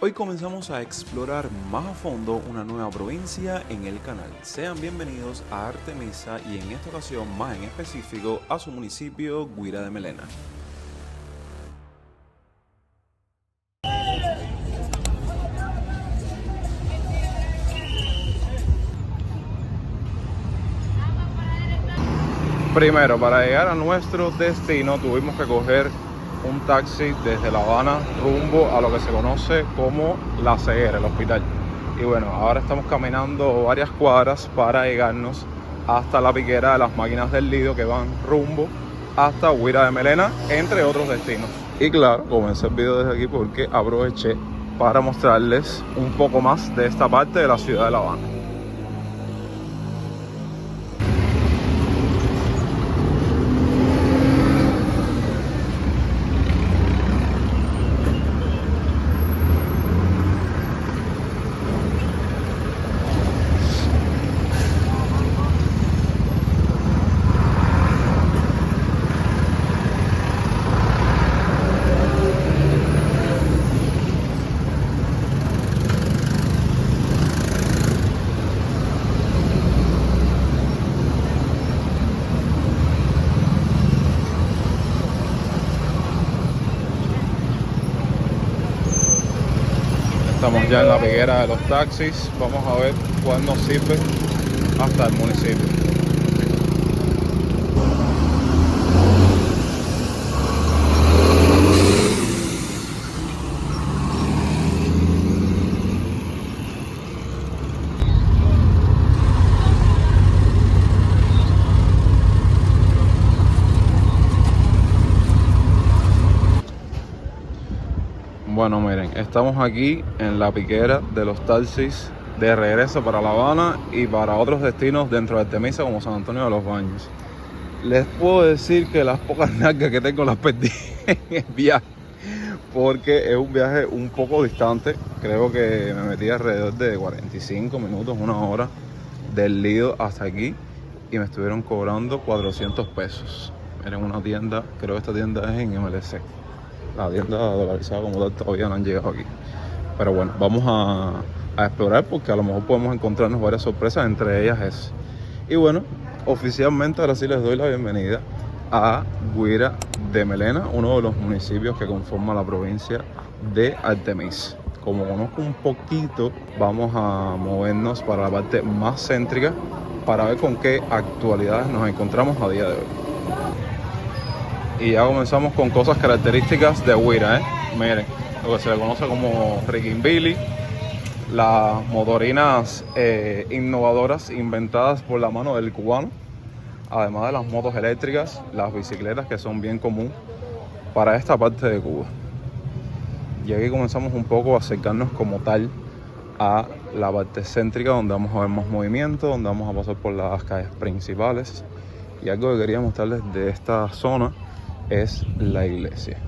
Hoy comenzamos a explorar más a fondo una nueva provincia en el canal. Sean bienvenidos a Artemisa y en esta ocasión más en específico a su municipio Guira de Melena. Primero, para llegar a nuestro destino tuvimos que coger un taxi desde La Habana rumbo a lo que se conoce como La Ceguera, el hospital. Y bueno, ahora estamos caminando varias cuadras para llegarnos hasta la piquera de las máquinas del Lido que van rumbo hasta Guira de Melena, entre otros destinos. Y claro, comencé el video desde aquí porque aproveché para mostrarles un poco más de esta parte de la ciudad de La Habana. Estamos ya en la piguera de los taxis. Vamos a ver cuál nos sirve hasta el municipio. Bueno, miren, estamos aquí en la piquera de los taxis de regreso para La Habana y para otros destinos dentro de Artemisa como San Antonio de los Baños. Les puedo decir que las pocas nalgas que tengo las perdí en el viaje, porque es un viaje un poco distante. Creo que me metí alrededor de 45 minutos, una hora del Lido hasta aquí y me estuvieron cobrando 400 pesos. Miren, una tienda, creo que esta tienda es en MLC. La tienda dolarizada como tal todavía no han llegado aquí. Pero bueno, vamos a explorar porque a lo mejor podemos encontrarnos varias sorpresas, entre ellas es. Y bueno, oficialmente ahora sí les doy la bienvenida a Guira de Melena, uno de los municipios que conforman la provincia de Artemisa. Como conozco un poquito, vamos a movernos para la parte más céntrica para ver con qué actualidades nos encontramos a día de hoy. Y ya comenzamos con cosas características de Guira, Miren, lo que se le conoce como Riquimbili, las motorinas innovadoras inventadas por la mano del cubano, además de las motos eléctricas, las bicicletas que son bien común para esta parte de Cuba. Y aquí comenzamos un poco a acercarnos como tal a la parte céntrica, donde vamos a ver más movimiento, donde vamos a pasar por las calles principales. Y algo que quería mostrarles de esta zona es la iglesia.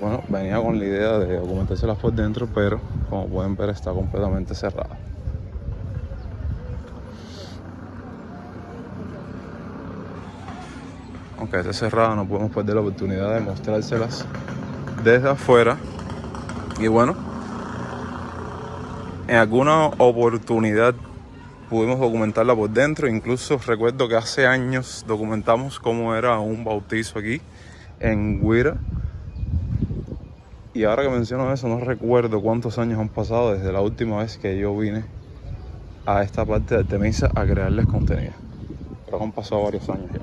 Bueno, venía con la idea de documentárselas por dentro, pero como pueden ver está completamente cerrada. Aunque esté cerrada, no podemos perder la oportunidad de mostrárselas desde afuera. Y bueno, en alguna oportunidad pudimos documentarla por dentro. Incluso recuerdo que hace años documentamos cómo era un bautizo aquí en Guira. Y ahora que menciono eso, no recuerdo cuántos años han pasado desde la última vez que yo vine a esta parte de Artemisa a crearles contenido. Creo que han pasado varios años ya.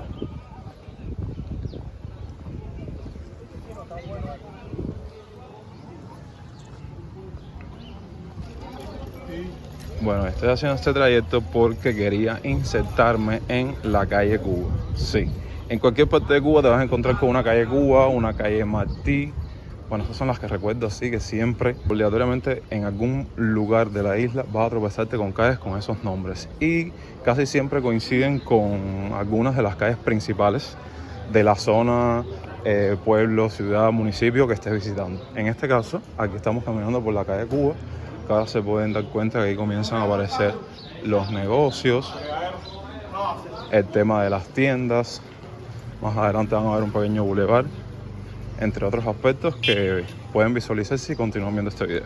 Bueno, estoy haciendo este trayecto porque quería insertarme en la calle Cuba. Sí, en cualquier parte de Cuba te vas a encontrar con una calle Cuba, una calle Martí. Bueno, esas son las que recuerdo, así que siempre, obligatoriamente, en algún lugar de la isla vas a tropezarte con calles con esos nombres. Y casi siempre coinciden con algunas de las calles principales de la zona, pueblo, ciudad, municipio que estés visitando. En este caso, aquí estamos caminando por la calle Cuba. Acá se pueden dar cuenta que ahí comienzan a aparecer los negocios, el tema de las tiendas. Más adelante van a ver un pequeño bulevar entre otros aspectos que pueden visualizar si continúan viendo este video.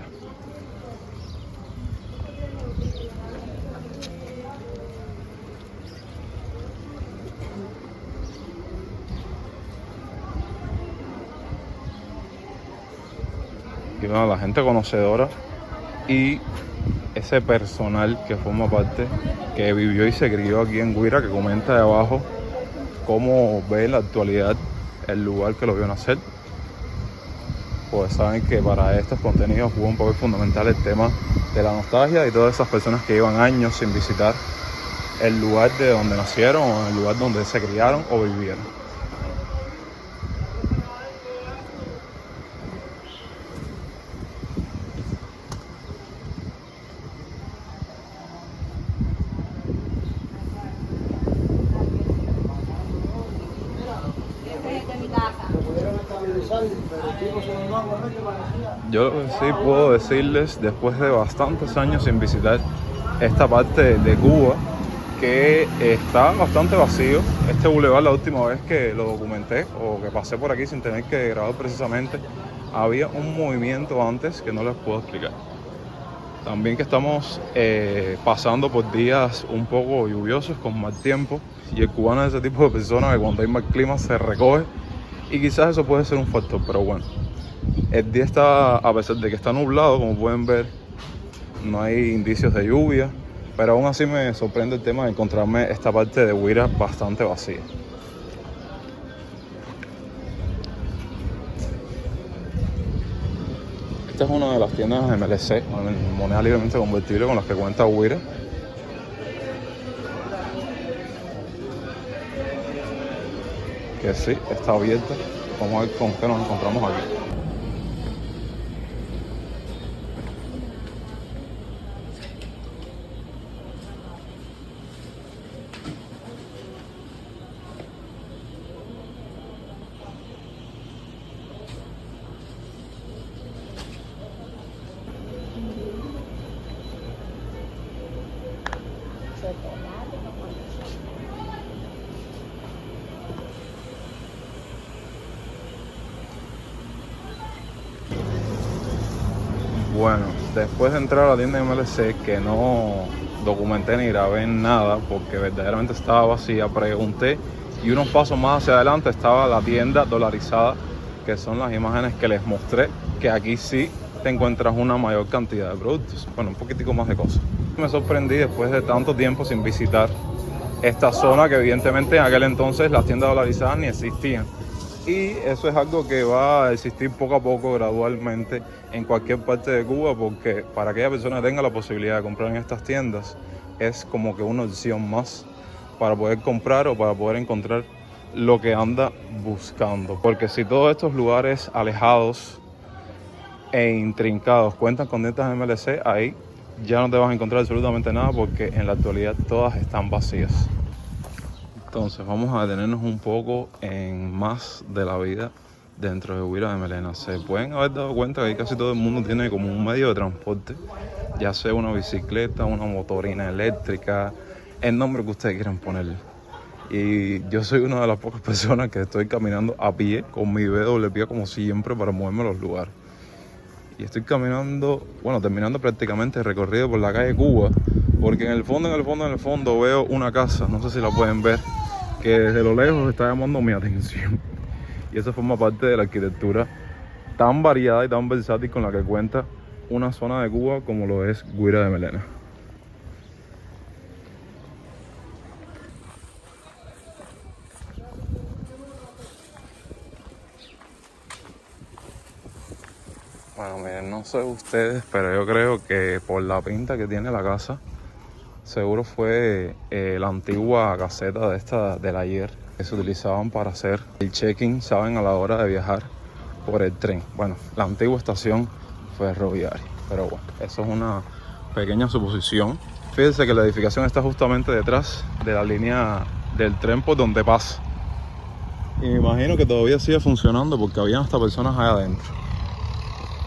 Y bueno, la gente conocedora y ese personal que forma parte, que vivió y se crió aquí en Guira, que comenta de abajo cómo ve en la actualidad el lugar que lo vio nacer. Pues saben que para estos contenidos jugó un papel fundamental el tema de la nostalgia y todas esas personas que llevan años sin visitar el lugar de donde nacieron o el lugar donde se criaron o vivieron. Yo sí puedo decirles, después de bastantes años sin visitar esta parte de Cuba, que está bastante vacío. Este bulevar, la última vez que lo documenté o que pasé por aquí sin tener que grabar precisamente, había un movimiento antes que no les puedo explicar. También que estamos pasando por días un poco lluviosos con mal tiempo, y el cubano es ese tipo de persona que cuando hay mal clima se recoge, y quizás eso puede ser un factor, pero bueno, el día está, a pesar de que está nublado, como pueden ver, no hay indicios de lluvia, pero aún así me sorprende el tema de encontrarme esta parte de Guira bastante vacía. Esta es una de las tiendas de MLC, moneda libremente convertible, con las que cuenta Guira. Que sí, está abierta. Vamos a ver con qué nos encontramos aquí. Bueno, después de entrar a la tienda de MLC, que no documenté ni grabé nada porque verdaderamente estaba vacía, pregunté, y unos pasos más hacia adelante estaba la tienda dolarizada, que son las imágenes que les mostré, que aquí sí te encuentras una mayor cantidad de productos, bueno, un poquitico más de cosas. Me sorprendí después de tanto tiempo sin visitar esta zona, que evidentemente en aquel entonces las tiendas dolarizadas ni existían. Y eso es algo que va a existir poco a poco, gradualmente, en cualquier parte de Cuba, porque para aquella persona que tenga la posibilidad de comprar en estas tiendas, es como que una opción más para poder comprar o para poder encontrar lo que anda buscando. Porque si todos estos lugares alejados e intrincados cuentan con tiendas MLC, ahí ya no te vas a encontrar absolutamente nada, porque en la actualidad todas están vacías. Entonces vamos a detenernos un poco en más de la vida dentro de Guira de Melena. Se pueden haber dado cuenta que ahí casi todo el mundo tiene como un medio de transporte, ya sea una bicicleta, una motorina eléctrica, el nombre que ustedes quieran ponerle. Y yo soy una de las pocas personas que estoy caminando a pie, con mi BWP como siempre, para moverme a los lugares. Y estoy caminando, bueno, terminando prácticamente el recorrido por la calle Cuba, porque en el fondo veo una casa, no sé si la pueden ver, que desde lo lejos está llamando mi atención. Y eso forma parte de la arquitectura tan variada y tan versátil con la que cuenta una zona de Cuba como lo es Guira de Melena. Bueno, miren, no sé ustedes, pero yo creo que por la pinta que tiene la casa, seguro fue la antigua caseta de esta del ayer, que se utilizaban para hacer el check-in, saben, a la hora de viajar por el tren. Bueno, la antigua estación ferroviaria, pero bueno, eso es una pequeña suposición. Fíjense que la edificación está justamente detrás de la línea del tren por donde pasa. Y me imagino que todavía sigue funcionando porque habían hasta personas allá adentro.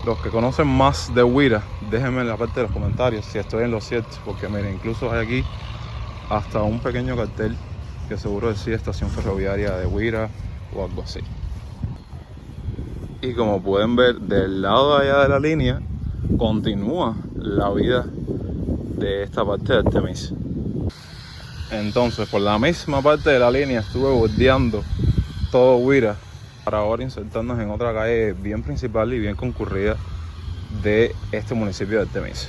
Los que conocen más de Guira, déjenme en la parte de los comentarios si estoy en lo cierto, porque miren, incluso hay aquí hasta un pequeño cartel que seguro decía estación ferroviaria de Guira o algo así. Y como pueden ver, del lado de allá de la línea continúa la vida de esta parte de Artemis. Entonces, por la misma parte de la línea estuve bordeando todo Guira para ahora insertarnos en otra calle bien principal y bien concurrida de este municipio de Artemis.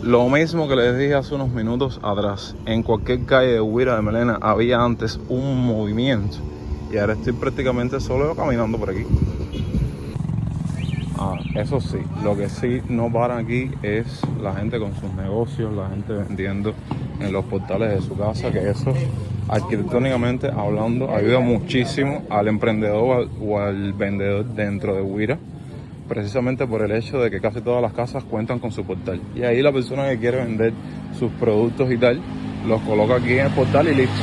Lo mismo que les dije hace unos minutos atrás, en cualquier calle de Guira de Melena había antes un movimiento y ahora estoy prácticamente solo caminando por aquí. Eso sí, lo que sí no paran aquí es la gente con sus negocios, la gente vendiendo en los portales de su casa, que eso arquitectónicamente hablando ayuda muchísimo al emprendedor o al vendedor dentro de Guira, precisamente por el hecho de que casi todas las casas cuentan con su portal. Y ahí la persona que quiere vender sus productos y tal, los coloca aquí en el portal y listo.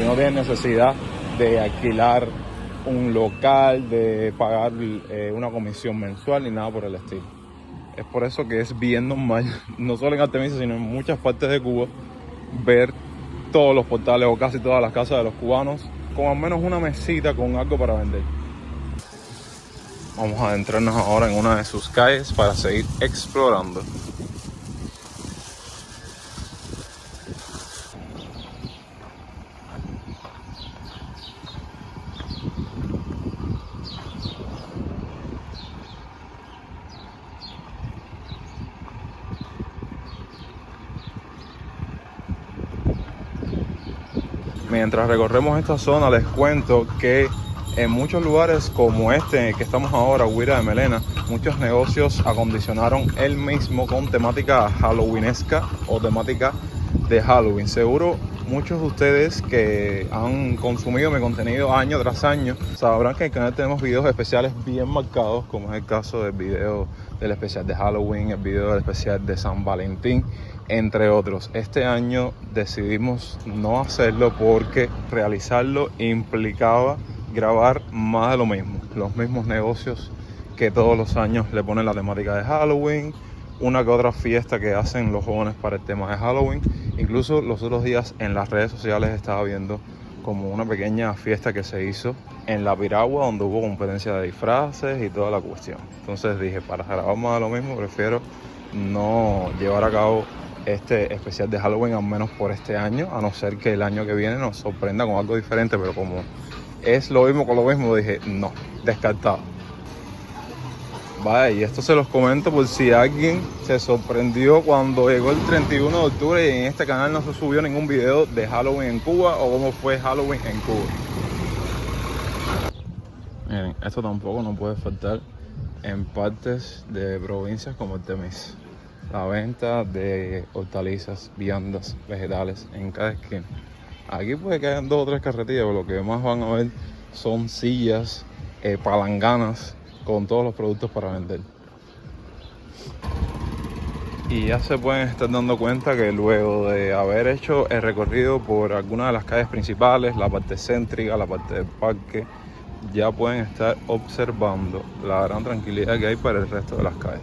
Y no tiene necesidad de alquilar un local, de pagar una comisión mensual ni nada por el estilo. Es por eso que es bien normal, no solo en Artemisa, sino en muchas partes de Cuba, ver todos los portales o casi todas las casas de los cubanos con al menos una mesita con algo para vender. Vamos a adentrarnos ahora en una de sus calles para seguir explorando. Mientras recorremos esta zona les cuento que en muchos lugares como este en el que estamos ahora, Guira de Melena, muchos negocios acondicionaron el mismo con temática halloweenesca o temática de Halloween. Seguro muchos de ustedes que han consumido mi contenido año tras año sabrán que en el canal tenemos videos especiales bien marcados, como es el caso del video del especial de Halloween, el video del especial de San Valentín, entre otros. Este año decidimos no hacerlo porque realizarlo implicaba grabar más de lo mismo, los mismos negocios que todos los años le ponen la temática de Halloween, una que otra fiesta que hacen los jóvenes para el tema de Halloween. Incluso los otros días en las redes sociales estaba viendo como una pequeña fiesta que se hizo en La Piragua, donde hubo competencia de disfraces y toda la cuestión. Entonces dije, para grabar más de lo mismo, prefiero no llevar a cabo este especial de Halloween, al menos por este año, a no ser que el año que viene nos sorprenda con algo diferente, pero como es lo mismo con lo mismo, dije, no, descartado. Vaya, y esto se los comento por si alguien se sorprendió cuando llegó el 31 de octubre y en este canal no se subió ningún video de Halloween en Cuba o cómo fue Halloween en Cuba. Miren, esto tampoco no puede faltar en partes de provincias como Artemis. La venta de hortalizas, viandas, vegetales en cada esquina. Aquí puede que hayan 2 o 3 carretillas, pero lo que más van a ver son sillas, palanganas con todos los productos para vender. Y ya se pueden estar dando cuenta que luego de haber hecho el recorrido por algunas de las calles principales, la parte céntrica, la parte del parque, ya pueden estar observando la gran tranquilidad que hay para el resto de las calles.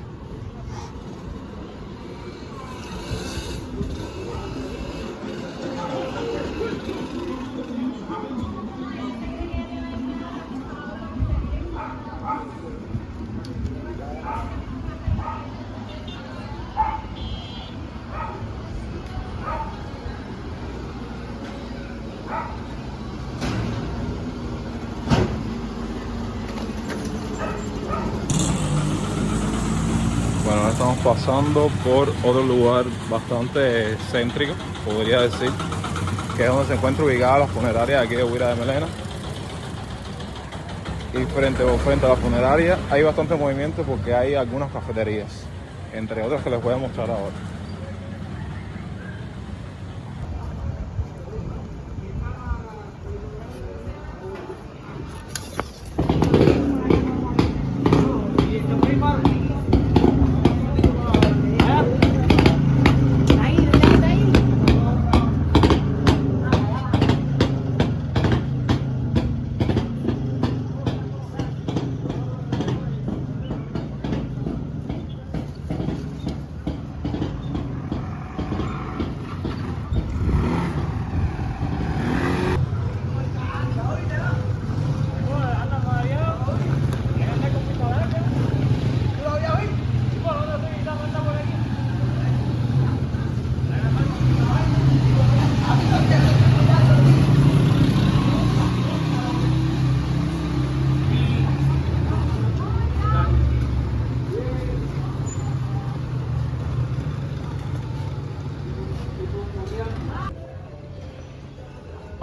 pasando por otro lugar bastante céntrico, podría decir, que es donde se encuentra ubicada la funeraria de aquí de Guira de Melena. Y frente a la funeraria hay bastante movimiento porque hay algunas cafeterías, entre otras que les voy a mostrar ahora.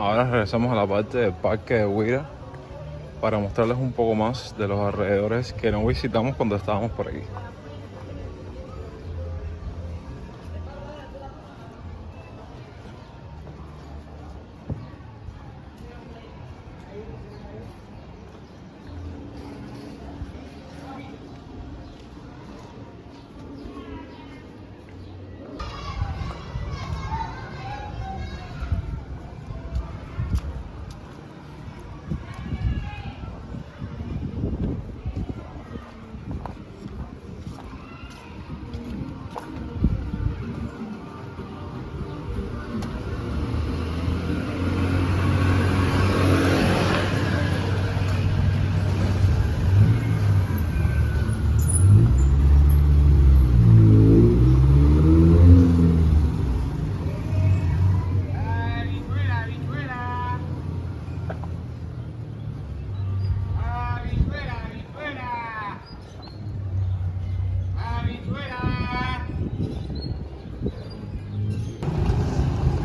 Ahora regresamos a la parte del parque de Guira para mostrarles un poco más de los alrededores que no visitamos cuando estábamos por aquí.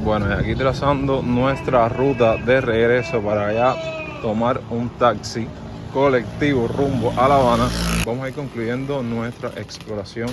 Bueno, y aquí trazando nuestra ruta de regreso para allá tomar un taxi colectivo rumbo a La Habana. Vamos a ir concluyendo nuestra exploración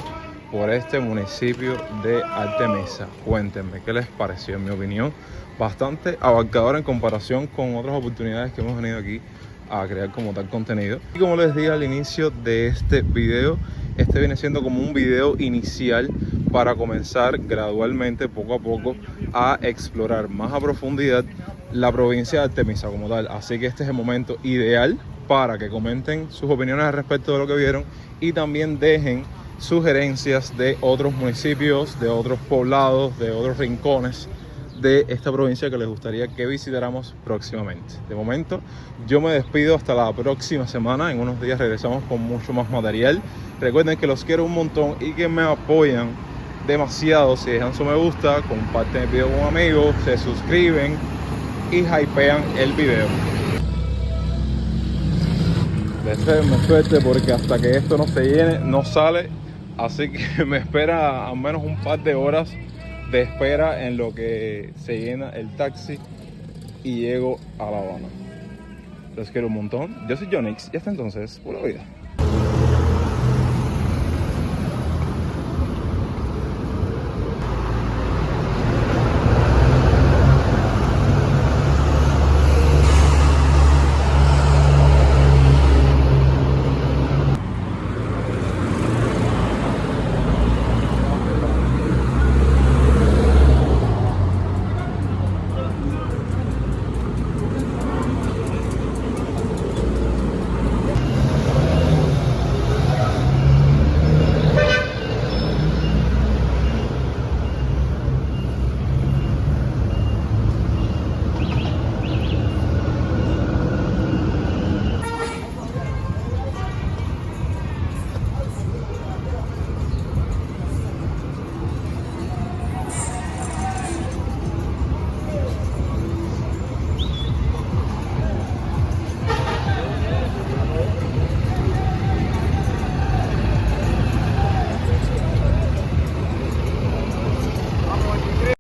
por este municipio de Artemisa. Cuéntenme qué les pareció. En mi opinión, bastante abarcador en comparación con otras oportunidades que hemos venido aquí a crear como tal contenido. Y como les dije al inicio de este video, este viene siendo como un video inicial para comenzar gradualmente, poco a poco, a explorar más a profundidad la provincia de Artemisa como tal. Así que este es el momento ideal para que comenten sus opiniones al respecto de lo que vieron y también dejen sugerencias de otros municipios, de otros poblados, de otros rincones de esta provincia que les gustaría que visitáramos próximamente. De momento, yo me despido hasta la próxima semana. En unos días regresamos con mucho más material. Recuerden que los quiero un montón y que me apoyan demasiado si dejan su me gusta, comparten el video con amigos, se suscriben y hypean el video. Deseenme suerte porque hasta que esto no se llene, no sale. Así que me espera al menos un par de horas de espera en lo que se llena el taxi y llego a La Habana. Los quiero un montón. Yo soy Jonix y hasta entonces, pura vida.